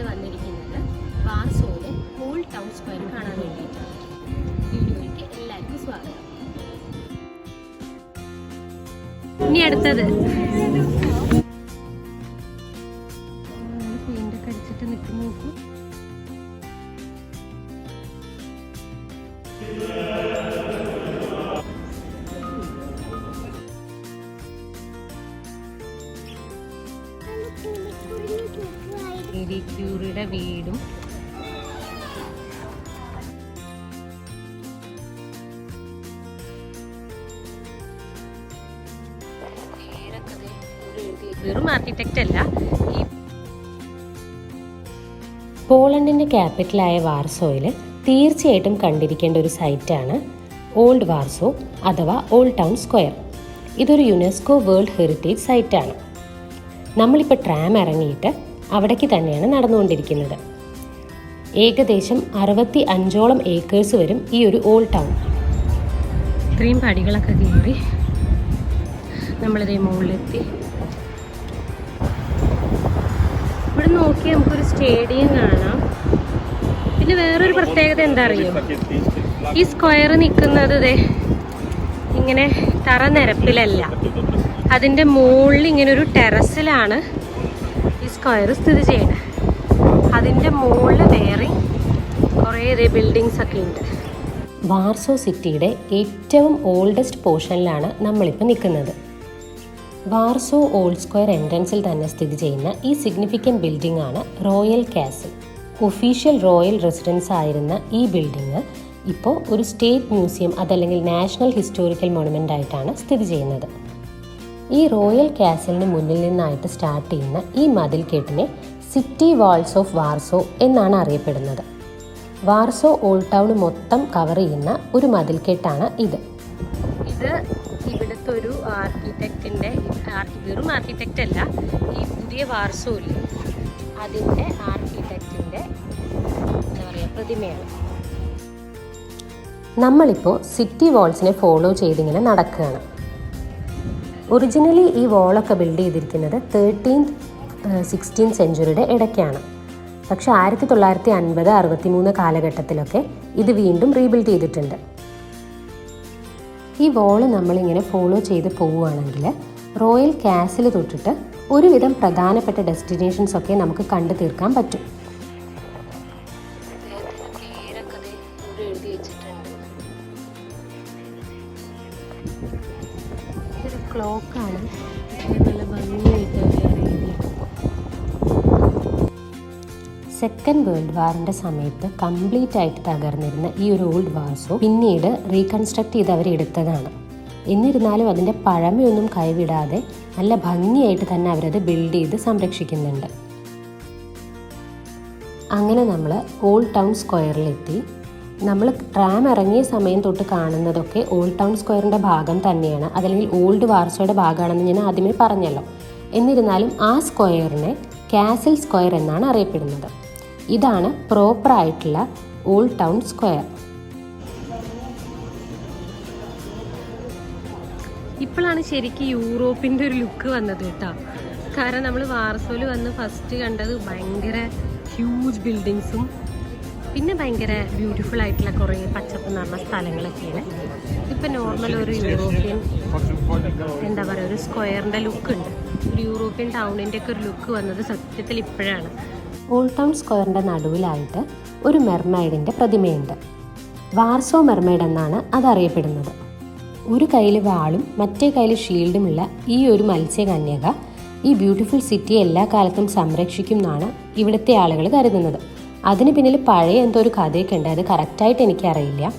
വന്നിരിക്കുന്നത് വാർസോയിലെ old town square കാണാൻ വേണ്ടിയിട്ടാണ്. വീഡിയോയിലേക്ക് എല്ലാവർക്കും സ്വാഗതം. ഇനി അടുത്തത് പെയിന്റൊക്കെ അടിച്ചിട്ട് നിൽക്കുന്നു. നോക്കൂ, ക്യൂറിയുടെ വീടും വെറും ആർക്കിടെക്റ്റ് അല്ല. പോളണ്ടിന്റെ ക്യാപിറ്റലായ വാർസോയിൽ തീർച്ചയായിട്ടും കണ്ടിരിക്കേണ്ട ഒരു സൈറ്റാണ് ഓൾഡ് വാർസോ അഥവാ ഓൾഡ് ടൗൺ സ്ക്വയർ. ഇതൊരു യുനെസ്കോ വേൾഡ് ഹെറിറ്റേജ് സൈറ്റാണ്. നമ്മളിപ്പോൾ ട്രാം ഇറങ്ങിയിട്ട് അവിടേക്ക് തന്നെയാണ് നടന്നുകൊണ്ടിരിക്കുന്നത്. ഏകദേശം 65ഓളം ഏക്കേഴ്സ് വരും ഈ ഒരു ഓൾഡ് ടൗൺ. ഇത്രയും പടികളൊക്കെ കയറി നമ്മളിതേ മുകളിലെത്തി. ഇവിടെ നോക്കി നമുക്കൊരു സ്റ്റേഡിയം കാണാം. പിന്നെ വേറൊരു പ്രത്യേകത എന്താ അറിയോ, ഈ സ്ക്വയർ നിൽക്കുന്നത് ഇങ്ങനെ തറനിരപ്പിലല്ല, അതിൻ്റെ മുകളിൽ ഇങ്ങനെ ഒരു ടെറസിലാണ് ഈ സ്ക്വയർ സ്ഥിതി ചെയ്യുന്നത്. അതിൻ്റെ മുകളിൽ വേറെ കുറേ ബിൽഡിങ്സ് ഒക്കെ ഉണ്ട്. വാർസോ സിറ്റിയുടെ ഏറ്റവും ഓൾഡസ്റ്റ് പോർഷനിലാണ് നമ്മളിപ്പോൾ നിൽക്കുന്നത്. വാർസോ ഓൾഡ് സ്ക്വയർ എൻട്രൻസിൽ തന്നെ സ്ഥിതി ചെയ്യുന്ന ഈ സിഗ്നിഫിക്കൻറ്റ് ബിൽഡിംഗ് ആണ് royal castle. Official royal residence ആയിരുന്ന ഈ ബിൽഡിംഗ് ഇപ്പോൾ ഒരു സ്റ്റേറ്റ് മ്യൂസിയം അതല്ലെങ്കിൽ നാഷണൽ ഹിസ്റ്റോറിക്കൽ മോണുമെൻ്റ് ആയിട്ടാണ് സ്ഥിതി ചെയ്യുന്നത്. ഈ റോയൽ കാസിലിന് മുന്നിൽ നിന്നായിട്ട് സ്റ്റാർട്ട് ചെയ്യുന്ന ഈ മതിൽക്കെട്ടിനെ സിറ്റി വാൾസ് ഓഫ് വാർസോ എന്നാണ് അറിയപ്പെടുന്നത്. വാർസോ ഓൾഡ് ടൗൺ മൊത്തം കവർ ചെയ്യുന്ന ഒരു മതിൽക്കെട്ടാണ് ഇത്. ഇവിടുത്തെ ഒരു ആർക്കിടെക്റ്റിൻ്റെ, വെറും ആർക്കിടെക്റ്റ് അല്ല, ഈ പുതിയ വാർസോയിൽ അതിൻ്റെ ആർക്കിടെക്റ്റിൻ്റെ എന്താ പറയുക പ്രതിമയാണ്. നമ്മളിപ്പോൾ സിറ്റി വാൾസിനെ ഫോളോ ചെയ്തിങ്ങനെ നടക്കുകയാണ്. ഒറിജിനലി ഈ വാളൊക്കെ ബിൽഡ് ചെയ്തിരിക്കുന്നത് 13th 16th സെഞ്ച്വറിയുടെ ഇടയ്ക്കാണ്. പക്ഷേ 1950, 63 കാലഘട്ടത്തിലൊക്കെ ഇത് വീണ്ടും റീബിൽഡ് ചെയ്തിട്ടുണ്ട്. ഈ വാള് നമ്മളിങ്ങനെ ഫോളോ ചെയ്ത് പോവുകയാണെങ്കിൽ റോയൽ കാസിൽ തൊട്ടിട്ട് ഒരുവിധം പ്രധാനപ്പെട്ട ഡെസ്റ്റിനേഷൻസ് ഒക്കെ നമുക്ക് കണ്ടു തീർക്കാൻ പറ്റും. ഇതൊരു ക്ലോക്കാണ്, നല്ല ഭംഗിയായിട്ട് സെക്കൻഡ് വേൾഡ് വാറിൻ്റെ സമയത്ത് കംപ്ലീറ്റ് ആയിട്ട് തകർന്നിരുന്ന ഈ ഒരു ഓൾഡ് വാർസോ പിന്നീട് റീകൺസ്ട്രക്ട് ചെയ്ത് അവരെടുത്തതാണ്. എന്നിരുന്നാലും അതിൻ്റെ പഴമയൊന്നും കൈവിടാതെ നല്ല ഭംഗിയായിട്ട് തന്നെ അവരത് ബിൽഡ് ചെയ്ത് സംരക്ഷിക്കുന്നുണ്ട്. അങ്ങനെ നമ്മൾ ഓൾഡ് ടൗൺ സ്ക്വയറിലെത്തി. നമ്മൾ ട്രാം ഇറങ്ങിയ സമയം തൊട്ട് കാണുന്നതൊക്കെ ഓൾഡ് ടൗൺ സ്ക്വയറിൻ്റെ ഭാഗം തന്നെയാണ്, അതല്ലെങ്കിൽ ഓൾഡ് വാർസോയുടെ ഭാഗമാണെന്ന് ഞാൻ ആദ്യമേ പറഞ്ഞല്ലോ. എന്നിരുന്നാലും ആ സ്ക്വയറിനെ കാസിൽ സ്ക്വയർ എന്നാണ് അറിയപ്പെടുന്നത്. ഇതാണ് പ്രോപ്പറായിട്ടുള്ള ഓൾഡ് ടൗൺ സ്ക്വയർ. ഇപ്പോഴാണ് ശരിക്കും യൂറോപ്പിൻ്റെ ഒരു ലുക്ക് വന്നത് കേട്ടോ. കാരണം നമ്മൾ വാർസോയിൽ വന്ന് ഫസ്റ്റ് കണ്ടത് ഭയങ്കര ഹ്യൂജ് ബിൽഡിങ്സും പിന്നെ ഭയങ്കര ബ്യൂട്ടിഫുൾ ആയിട്ടുള്ള കുറേ പച്ചപ്പ് നിറഞ്ഞ സ്ഥലങ്ങളൊക്കെയാണ്. ഇപ്പം നോർമൽ ഒരു യൂറോപ്യൻ എന്താ പറയുക, ഒരു സ്ക്വയറിൻ്റെ ലുക്ക് ഉണ്ട്. ഒരു യൂറോപ്യൻ ടൗണിൻ്റെ ഒക്കെ ഒരു ലുക്ക് വന്നത് സത്യത്തിൽ ഇപ്പോഴാണ്. ഓൾഡ് ടൗൺ സ്ക്വയറിൻ്റെ നടുവിലായിട്ട് ഒരു മെർമെയ്ഡിൻ്റെ പ്രതിമയുണ്ട്. വാർസോ മെർമെയ്ഡ് എന്നാണ് അതറിയപ്പെടുന്നത്. ഒരു കയ്യിൽ വാളും മറ്റേ കയ്യിൽ ഷീൽഡുമുള്ള ഈ ഒരു മത്സ്യകന്യക ഈ ബ്യൂട്ടിഫുൾ സിറ്റിയെ എല്ലാ കാലത്തും സംരക്ഷിക്കും എന്നാണ് ഇവിടുത്തെ ആളുകൾ കരുതുന്നത്. അതിന് പിന്നിൽ പഴയ എന്തോ ഒരു കഥയൊക്കെ ഉണ്ട്, അത് കറക്റ്റായിട്ട് എനിക്കറിയില്ല.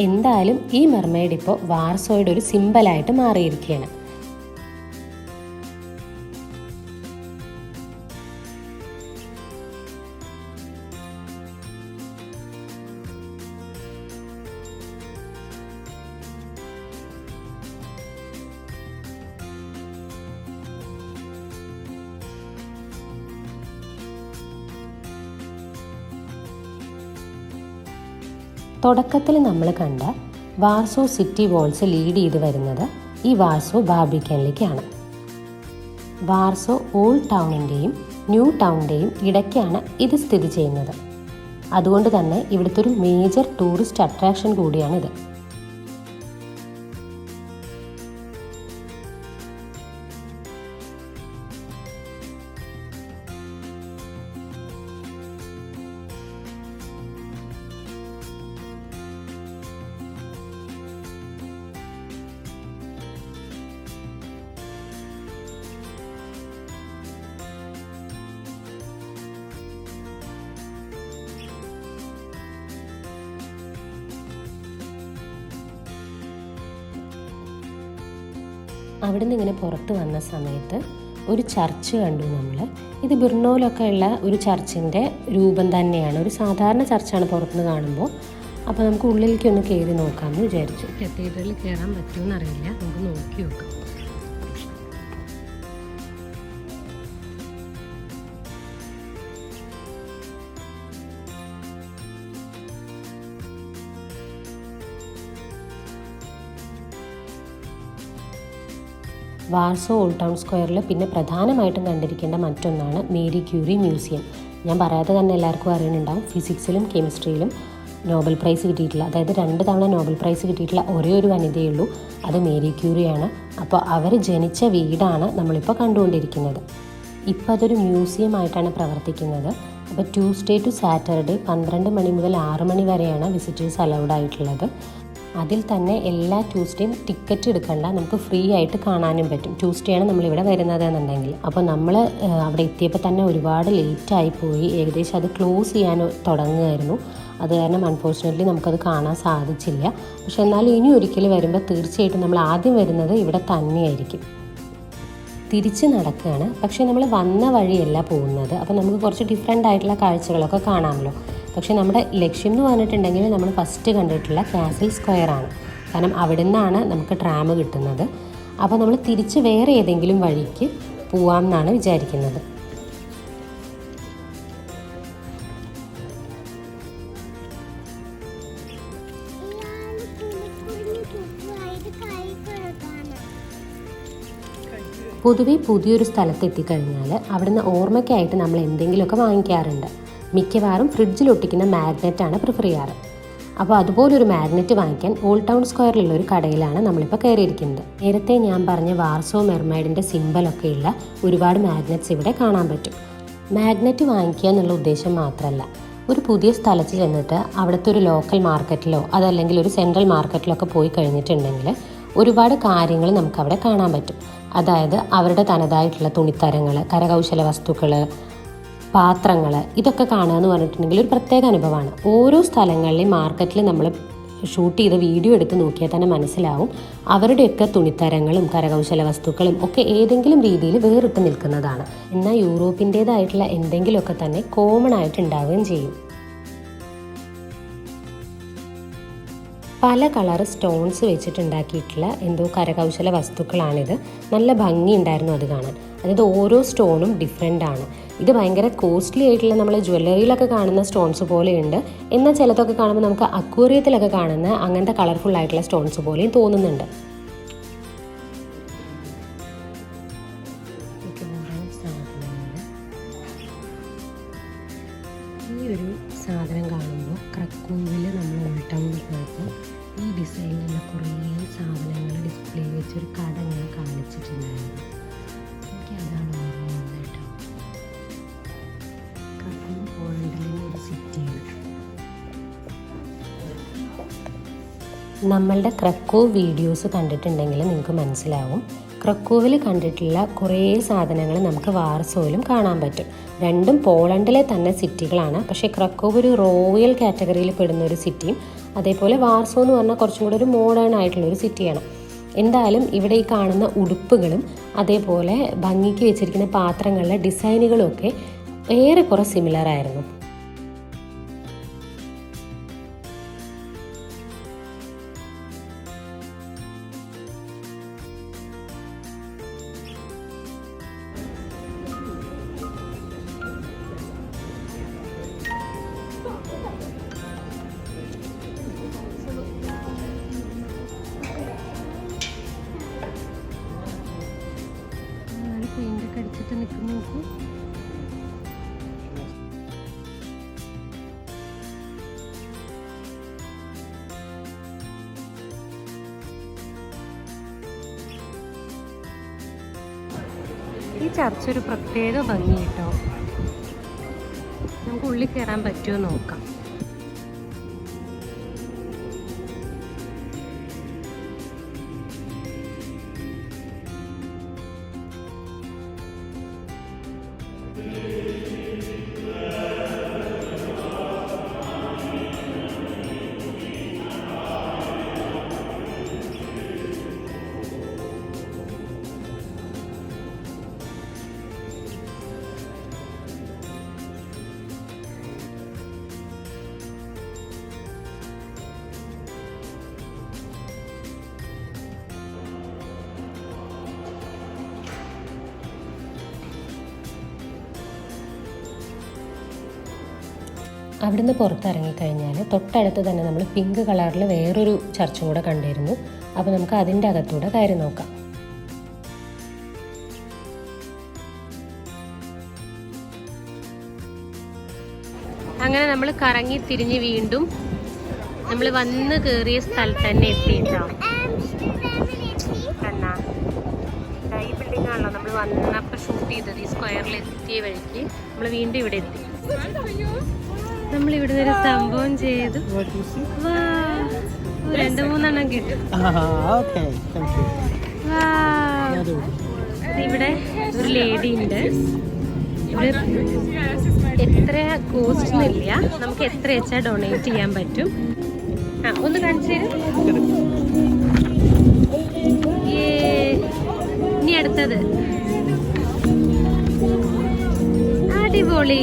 എന്തായാലും ഈ മെർമെയ്ഡ് ഇപ്പോൾ വാർസോയുടെ ഒരു സിമ്പലായിട്ട് മാറിയിരിക്കുകയാണ്. തുടക്കത്തിൽ നമ്മൾ കണ്ട വാർസോ സിറ്റി വാൾസ് ലീഡ് ചെയ്ത് വരുന്നത് ഈ വാർസോ ബാർബിക്കനിലേക്കാണ്. വാർസോ ഓൾഡ് ടൗണിൻ്റെയും ന്യൂ ടൗണിൻ്റെയും ഇടയ്ക്കാണ് ഇത് സ്ഥിതി ചെയ്യുന്നത്. അതുകൊണ്ട് തന്നെ ഇവിടുത്തെ ഒരു മേജർ ടൂറിസ്റ്റ് അട്രാക്ഷൻ കൂടിയാണിത്. അവിടെ നിന്ന് ഇങ്ങനെ പുറത്ത് വന്ന സമയത്ത് ഒരു ചർച്ച് കണ്ടു നമ്മൾ. ഇത് ബ്രിനോയിലൊക്കെ ഉള്ള ഒരു ചർച്ചിൻ്റെ രൂപം തന്നെയാണ്. ഒരു സാധാരണ ചർച്ചാണ് പുറത്തുനിന്ന് കാണുമ്പോൾ. അപ്പോൾ നമുക്ക് ഉള്ളിലേക്ക് ഒന്ന് കയറി നോക്കാമെന്ന് വിചാരിച്ചു. കത്തീഡ്രലിൽ കയറാൻ പറ്റുമെന്ന് അറിയില്ല, നമുക്ക് നോക്കി നോക്കാം. വാർസോ ഓൾഡ് ടൗൺ സ്ക്വയറിൽ പിന്നെ പ്രധാനമായിട്ടും കണ്ടിരിക്കേണ്ട മറ്റൊന്നാണ് മേരി ക്യൂറി മ്യൂസിയം. ഞാൻ പറയാതെ തന്നെ എല്ലാവർക്കും അറിയുന്നുണ്ടാവും, ഫിസിക്സിലും കെമിസ്ട്രിയിലും നോബൽ പ്രൈസ് കിട്ടിയിട്ടുള്ള, അതായത് 2 തവണ നോബൽ പ്രൈസ് കിട്ടിയിട്ടുള്ള ഒരേ ഒരു വനിതയുള്ളൂ, അത് മേരി ക്യൂറിയാണ്. അപ്പോൾ അവർ ജനിച്ച വീടാണ് നമ്മളിപ്പോൾ കണ്ടുകൊണ്ടിരിക്കുന്നത്. ഇപ്പോൾ അതൊരു മ്യൂസിയം ആയിട്ടാണ് പ്രവർത്തിക്കുന്നത്. അപ്പോൾ ട്യൂസ്ഡേ ടു സാറ്റർഡേ 12 മണി മുതൽ 6 മണി വരെയാണ് വിസിറ്റേഴ്സ് അലൗഡ് ആയിട്ടുള്ളത്. അതിൽ തന്നെ എല്ലാ ട്യൂസ്ഡേയും ടിക്കറ്റ് എടുക്കണ്ട, നമുക്ക് ഫ്രീ ആയിട്ട് കാണാനും പറ്റും. ട്യൂസ്ഡേ ആണ് നമ്മളിവിടെ വരുന്നത് എന്നുണ്ടെങ്കിൽ. അപ്പോൾ നമ്മൾ അവിടെ എത്തിയപ്പോൾ തന്നെ ഒരുപാട് ലേറ്റായി പോയി. ഏകദേശം അത് ക്ലോസ് ചെയ്യാൻ തുടങ്ങുമായിരുന്നു. അത് കാരണം അൺഫോർച്ചുനേറ്റ്ലി നമുക്കത് കാണാൻ സാധിച്ചില്ല. പക്ഷെ എന്നാലും ഇനി ഒരിക്കൽ വരുമ്പോൾ തീർച്ചയായിട്ടും നമ്മൾ ആദ്യം വരുന്നത് ഇവിടെ തന്നെയായിരിക്കും. തിരിച്ച് നടക്കുകയാണ്, പക്ഷേ നമ്മൾ വന്ന വഴിയല്ല പോകുന്നത്. അപ്പോൾ നമുക്ക് കുറച്ച് ഡിഫറെൻ്റ് ആയിട്ടുള്ള കാഴ്ചകളൊക്കെ കാണാമല്ലോ. പക്ഷേ നമ്മുടെ ലക്ഷ്യം എന്ന് പറഞ്ഞിട്ടുണ്ടെങ്കിൽ നമ്മൾ ഫസ്റ്റ് കണ്ടിട്ടുള്ള കാസിൽ സ്ക്വയർ ആണ്. കാരണം അവിടെ നിന്നാണ് നമുക്ക് ട്രാം കിട്ടുന്നത്. അപ്പോൾ നമ്മൾ തിരിച്ച് വേറെ ഏതെങ്കിലും വഴിക്ക് പോവാം എന്നാണ് വിചാരിക്കുന്നത്. പൊതുവെ പുതിയൊരു സ്ഥലത്ത് എത്തിക്കഴിഞ്ഞാൽ അവിടുന്ന് ഓർമ്മയ്ക്കായിട്ട് നമ്മൾ എന്തെങ്കിലുമൊക്കെ വാങ്ങിക്കാറുണ്ട്. മിക്കവാറും ഫ്രിഡ്ജിലൊട്ടിക്കുന്ന മാഗ്നറ്റാണ് പ്രിഫർ ചെയ്യാറ്. അപ്പോൾ അതുപോലൊരു മാഗ്നറ്റ് വാങ്ങിക്കാൻ ഓൾഡ് ടൗൺ സ്ക്വയറിലുള്ള ഒരു കടയിലാണ് നമ്മളിപ്പോൾ കയറിയിരിക്കുന്നത്. നേരത്തെ ഞാൻ പറഞ്ഞ വാർസോ മെർമൈഡിൻ്റെ സിമ്പലൊക്കെയുള്ള ഒരുപാട് മാഗ്നറ്റ്സ് ഇവിടെ കാണാൻ പറ്റും. മാഗ്നറ്റ് വാങ്ങിക്കുക എന്നുള്ള ഉദ്ദേശം മാത്രമല്ല, ഒരു പുതിയ സ്ഥലത്ത് ചെന്നിട്ട് അവിടുത്തെ ഒരു ലോക്കൽ മാർക്കറ്റിലോ അതല്ലെങ്കിൽ ഒരു സെൻട്രൽ മാർക്കറ്റിലോ ഒക്കെ പോയി കഴിഞ്ഞിട്ടുണ്ടെങ്കിൽ ഒരുപാട് കാര്യങ്ങൾ നമുക്കവിടെ കാണാൻ പറ്റും. അതായത് അവരുടെ തനതായിട്ടുള്ള തുണിത്തരങ്ങൾ, കരകൗശല വസ്തുക്കൾ, പാത്രങ്ങൾ, ഇതൊക്കെ കാണുക എന്ന് പറഞ്ഞിട്ടുണ്ടെങ്കിൽ ഒരു പ്രത്യേക അനുഭവമാണ്. ഓരോ സ്ഥലങ്ങളിലെയും മാർക്കറ്റിൽ നമ്മൾ ഷൂട്ട് ചെയ്ത വീഡിയോ എടുത്ത് നോക്കിയാൽ തന്നെ മനസ്സിലാവും അവരുടെയൊക്കെ തുണിത്തരങ്ങളും കരകൗശല വസ്തുക്കളും ഒക്കെ ഏതെങ്കിലും രീതിയിൽ വേറിട്ട് നിൽക്കുന്നതാണ്. എന്നാൽ യൂറോപ്പിൻ്റേതായിട്ടുള്ള എന്തെങ്കിലുമൊക്കെ തന്നെ കോമൺ ആയിട്ട് ഉണ്ടാവുകയും ചെയ്യും. പല കളർ സ്റ്റോൺസ് വെച്ചിട്ടുണ്ടാക്കിയിട്ടുള്ള എന്തോ കരകൗശല വസ്തുക്കളാണിത്. നല്ല ഭംഗിയുണ്ടായിരുന്നു അത് കാണാൻ. അതായത് ഓരോ സ്റ്റോണും ഡിഫറെൻ്റ് ആണ്. ഇത് ഭയങ്കര കോസ്റ്റ്ലി ആയിട്ടുള്ള നമ്മൾ ജ്വല്ലറിയിലൊക്കെ കാണുന്ന സ്റ്റോൺസ് പോലെയുണ്ട്. എന്നാൽ ചിലതൊക്കെ കാണുമ്പോൾ നമുക്ക് അക്വേറിയത്തിലൊക്കെ കാണുന്ന അങ്ങനത്തെ കളർഫുൾ ആയിട്ടുള്ള സ്റ്റോൺസ് പോലെയും തോന്നുന്നുണ്ട്. ഈ ഒരു സാധനം കാണുമ്പോൾ ക്രക്കോവിൽ നമ്മൾ ഓൾഡ് ടൗണിൽ പോയപ്പോൾ ഈ ഡിസൈനിലുള്ള കുറേ സാധനങ്ങൾ ഡിസ്പ്ലേ വെച്ചൊരു കട ഞാൻ കാണിച്ചിട്ടുണ്ടായിരുന്നു. എനിക്ക് അതാണ് ഓർമ്മ വന്നിട്ട്. ക്രക്കോ പോളണ്ടിലെ ഒരു സിറ്റിയാണ്. നമ്മളുടെ ക്രക്കോ വീഡിയോസ് കണ്ടിട്ടുണ്ടെങ്കിൽ നിങ്ങൾക്ക് മനസ്സിലാവും, ക്രക്കോവിൽ കണ്ടിട്ടുള്ള കുറേ സാധനങ്ങൾ നമുക്ക് വാർസോയിലും കാണാൻ പറ്റും. രണ്ടും പോളണ്ടിലെ തന്നെ സിറ്റികളാണ്. പക്ഷേ ക്രക്കോവ് ഒരു റോയൽ കാറ്റഗറിയിൽ പെടുന്ന ഒരു സിറ്റിയും അതേപോലെ വാർസോ എന്ന് പറഞ്ഞാൽ കുറച്ചും കൂടെ ഒരു മോഡേൺ ആയിട്ടുള്ളൊരു സിറ്റിയാണ്. എന്തായാലും ഇവിടെ ഈ കാണുന്ന ഉടുപ്പുകളും അതേപോലെ ഭംഗിക്ക് വെച്ചിരിക്കുന്ന പാത്രങ്ങളിലെ ഡിസൈനുകളും ഒക്കെ ഏറെക്കുറെ സിമിലർ ആയിരുന്നു. പെയിൻ്റൊക്കെ അടിച്ചിട്ട് നിൽക്കുന്ന നോക്കൂ. ഈ ചർച്ച ഒരു പ്രത്യേക ഭംഗി കേട്ടോ. നമുക്ക് ഉള്ളിൽ കയറാൻ പറ്റുമോ നോക്കാം. അവിടുന്ന് പുറത്തിറങ്ങിക്കഴിഞ്ഞാൽ തൊട്ടടുത്ത് തന്നെ നമ്മൾ പിങ്ക് കളറിൽ വേറൊരു ചർച്ചും കൂടെ കണ്ടിരുന്നു. അപ്പോൾ നമുക്ക് അതിൻ്റെ അകത്തൂടെ കയറി നോക്കാം. അങ്ങനെ നമ്മൾ കറങ്ങി തിരിഞ്ഞ് വീണ്ടും നമ്മൾ വന്ന് കയറിയ സ്ഥലത്ത് തന്നെ എത്തിയിട്ടോ. കണ്ണാ ഈ ബിൽഡിംഗ് ആണല്ലോ നമ്മൾ വന്നപ്പോൾ ഷൂട്ട് ചെയ്തത്. ഈ സ്ക്വയറിൽ എത്തിയ വഴിക്ക് നമ്മൾ വീണ്ടും ഇവിടെ എത്തി. നമ്മളിവിടെ ഒരു സംഭവം ചെയ്തു. 2-3 കിട്ടും. ഇവിടെ ഒരു ലേഡി ഉണ്ട്. ഇവിടെ എത്ര കോസ്റ്റ് ഒന്നുമില്ല, നമുക്ക് എത്ര വെച്ചാൽ ഡൊണേറ്റ് ചെയ്യാൻ പറ്റും. ഒന്ന് കാണിച്ചു തരും. ഇനി അടുത്തത് അടിപൊളി.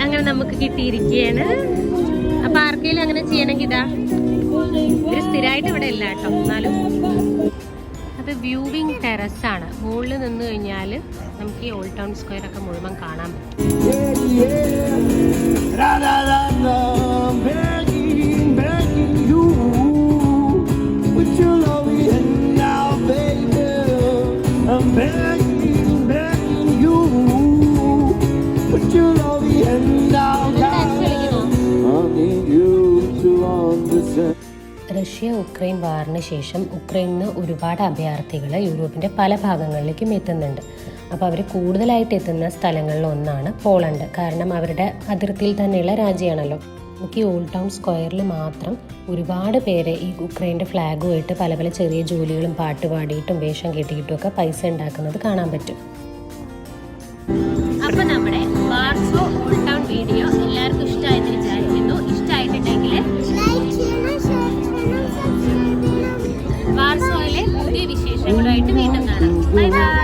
അങ്ങനെ നമുക്ക് കിട്ടിയിരിക്കുകയാണ്. അപ്പൊ ആർക്കെങ്കിലും അങ്ങനെ ചെയ്യണമെങ്കിൽ ഇതാ, ഒരു സ്ഥിരമായിട്ട് ഇവിടെ ഇല്ല കേട്ടോ. എന്നാലും അത് വ്യൂവിങ് ടെറസ് ആണ്. മുകളിൽ നിന്ന് കഴിഞ്ഞാൽ നമുക്ക് ഈ ഓൾഡ് ടൗൺ സ്ക്വയർ ഒക്കെ മുഴുവൻ കാണാൻ റഷ്യ ഉക്രൈൻ വാറിന് ശേഷം ഉക്രൈനിൽ നിന്ന് ഒരുപാട് അഭയാർത്ഥികൾ യൂറോപ്പിൻ്റെ പല ഭാഗങ്ങളിലേക്കും എത്തുന്നുണ്ട്. അപ്പോൾ അവർ കൂടുതലായിട്ട് എത്തുന്ന സ്ഥലങ്ങളിൽ ഒന്നാണ് പോളണ്ട്. കാരണം അവരുടെ അതിർത്തിയിൽ തന്നെയുള്ള രാജ്യമാണല്ലോ. നമുക്ക് ഈ ഓൾഡ് ടൗൺ സ്ക്വയറിൽ മാത്രം ഒരുപാട് പേര് ഈ ഉക്രൈൻ്റെ ഫ്ലാഗുമായിട്ട് പല പല ചെറിയ ജോലികളും പാട്ട് പാടിയിട്ടും വേഷം കെട്ടിയിട്ടും ഒക്കെ പൈസ ഉണ്ടാക്കുന്നത് കാണാൻ പറ്റും. അപ്പോൾ നമ്മുടെ വാർസോ ഓൾഡ് ടൗൺ വീഡിയോ എല്ലാവർക്കും ഇഷ്ടമായെന്ന് വിചാരിക്കുന്നു. ഇഷ്ടമായിട്ടുണ്ടെങ്കിൽ വാർസോയിലെ പുതിയ വിശേഷങ്ങളുമായിട്ട് വീണ്ടും കാണാം. Bye bye.